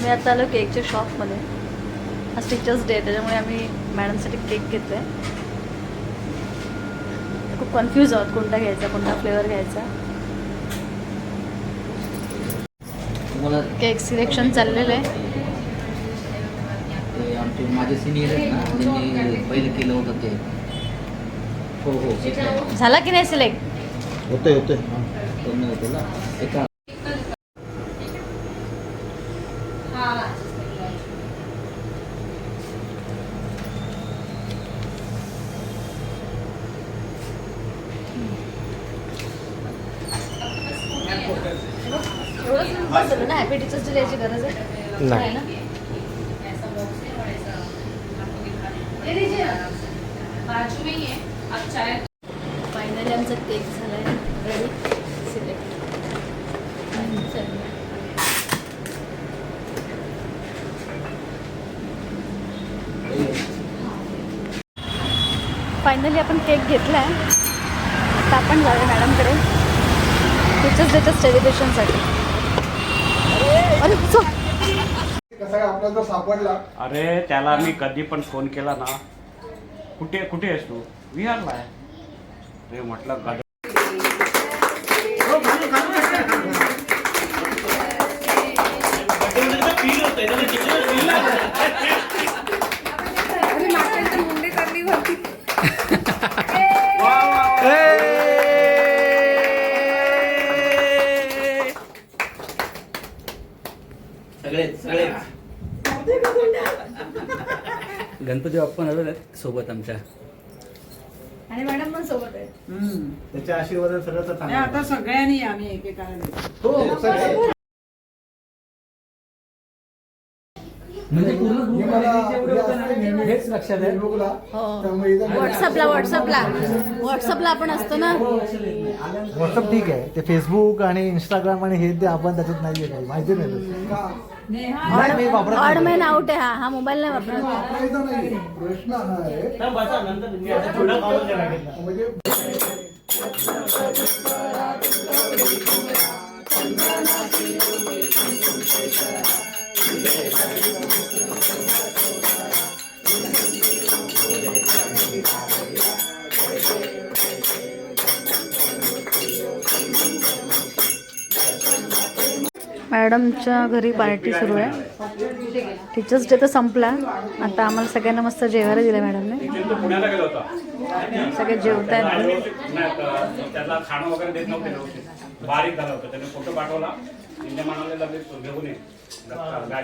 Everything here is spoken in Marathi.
मी आता आलो केकच्या शॉपमध्ये. आज टीचर्स डे त्याच्यामुळे आम्ही मॅडमसाठी केक घेतो आहे. खूप कन्फ्यूज आहोत कोणता घ्यायचा, कोणता फ्लेवर घ्यायचा. केक सिलेक्शन चाललेलं आहे. आमचे माझे सिनियर आहेत ना, त्यांनी पहिले केलं होतं ते. हो झाला की नाही सिलेक्ट? होतंय पूर्ण होतं ना एका. एवढंच ना हॅपी टीचर्स डे द्यायची गरज आहे नाही ना. फायनली आमचा केक झाला आहे रेडी. सिलेक्ट फायनली आपण केक घेतला आहे. आता आपण जाऊया मॅडमकडे टीचर्स डेच्या सेलिब्रेशनसाठी. अरे त्याला मी कधी पण फोन केला ना, कुठे आहेस तू? विहारला आहे रे म्हटलं. सगळे गणपती बाप्पा आले सोबत आमच्या. आणि मॅडम पण सोबत आहे. त्याच्या आशीर्वाद सगळं आता सगळ्यांनी आम्ही एकेकाला म्हणजे पूर्ण हेच लक्षात आहे. व्हॉट्सअपला आपण असतो ना. व्हॉट्सअप ठीक आहे, ते फेसबुक आणि इंस्टाग्राम आणि हे ते आपण त्याच्यात नाहीये काही माहिती नाही. मी वापरत ऑड मॅन आउट आहे. हा मोबाईल नाही वापरत. प्रश्न आहे मॅडमच्या घरी पार्टी सुरू आहे. टीचर्स डे तर संपला. आता आम्हाला सगळ्यांना मस्त जेवायला दिलं मॅडमने. पुण्याला गेलो होता, सगळे जेवतायत. त्याला खाणं वगैरे देत नव्हते. बारीक झालं होतं. त्याने फोटो पाठवला. इंडिया म्हणाले लगेच घेऊन ये.